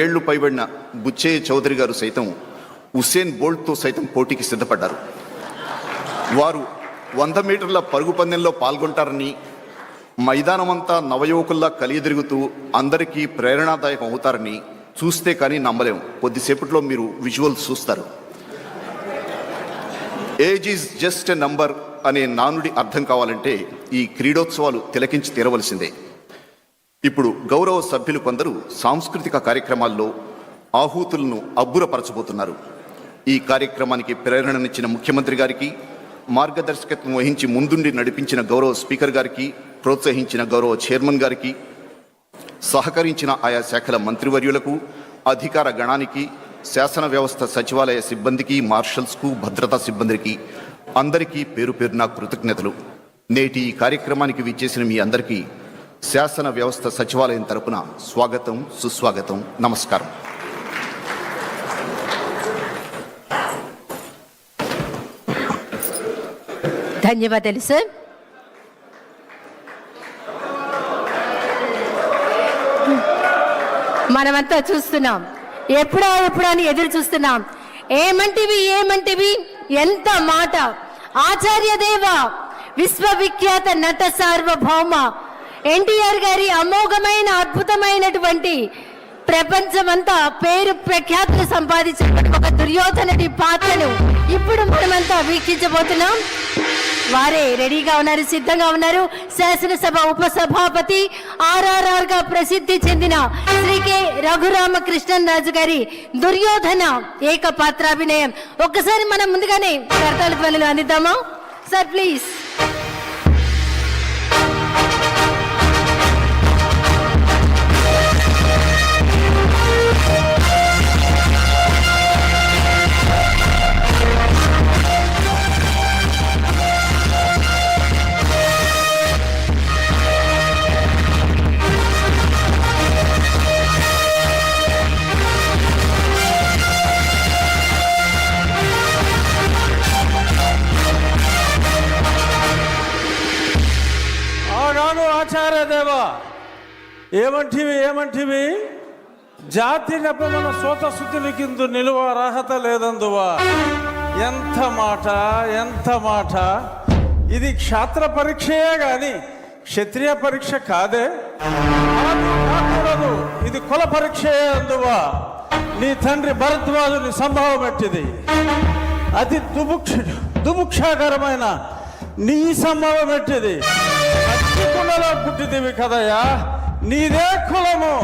ఏళ్లు పైబడిన బుచ్చయ్య చౌదరి గారు సైతం ఉసేన్ బోల్ట్తో సైతం పోటీకి సిద్ధపడ్డారు. వారు 100 మీటర్ల పరుగు పందెంలో పాల్గొంటారని, మైదానమంతా నవయువకుల్లా కలియదిరుగుతూ అందరికీ ప్రేరణాదాయకం అవుతారని చూస్తే కానీ నమ్మలేం. కొద్దిసేపట్లో మీరు విజువల్స్ చూస్తారు. Age is just a number అనే నానుడి అర్థం కావాలంటే ఈ క్రీడోత్సవాలు తిలకించి తీరవలసిందే. ఇప్పుడు గౌరవ సభ్యులు కొందరు సాంస్కృతిక కార్యక్రమాల్లో ఆహూతులను అబ్బురపరచబోతున్నారు. ఈ కార్యక్రమానికి ప్రేరణనిచ్చిన ముఖ్యమంత్రి గారికి, మార్గదర్శకత్వం వహించి ముందుండి నడిపించిన గౌరవ స్పీకర్ గారికి, ప్రోత్సహించిన గౌరవ చైర్మన్ గారికి, సహకరించిన ఆయా శాఖల మంత్రివర్యులకు, అధికార గణానికి, శాసన వ్యవస్థ సచివాలయ సిబ్బందికి, మార్షల్స్కు, భద్రతా సిబ్బందికి అందరికీ పేరు పేరున కృతజ్ఞతలు. నేటి ఈ కార్యక్రమానికి విచ్చేసిన మీ అందరికీ శాసన వ్యవస్థ సచివాలయం తరపున స్వాగతం, సుస్వాగతం, నమస్కారం. ధన్యవాదాలు సార్. మనమంతా చూస్తున్నాం, ఎప్పుడా అని ఎదురు చూస్తున్నాం. ఏమంటివి ఎంత మాట! ఆచార్యదేవ, విశ్వవిఖ్యాత నట సార్వభౌమ ఎన్టీఆర్ గారి అమోఘమైన అద్భుతమైనటువంటి ప్రపంచమంతా పేరు ప్రఖ్యాతులు సంపాదించిన ఒక దుర్యోధనుడి పాత్రను ఇప్పుడు మనమంతా వీక్షించబోతున్నాం. వారే రెడీగా ఉన్నారు, సిద్ధంగా ఉన్నారు. శాసనసభ ఉపసభాపతి, RRR గా ప్రసిద్ధి చెందిన శ్రీ కె రఘురామకృష్ణన్ రాజు గారి దుర్యోధన ఏకపాత్రాభినయం. ఒక్కసారి మనం ముందుగానే కర్తాళ ధ్వనులు అందిద్దామా సార్, ప్లీజ్. ఆచార్యదేవా, ఏమంటివి జాతి నెపమన సోత శుద్ధుని కింద నిలువ అర్హత లేదందువా. ఎంత మాట! ఇది క్షాత్ర పరీక్షయే గాని క్షత్రియ పరీక్ష కాదే. కాకూడదు, ఇది కుల పరీక్షయే అందువా. నీ తండ్రి భరద్వాజుని సంభవం ఎట్టిది. అతి దుభుక్షాకరమైన నీ సంభవం ఎట్టిది. కులలో పుట్టిదివి కదయ్యా, నీదే కులము.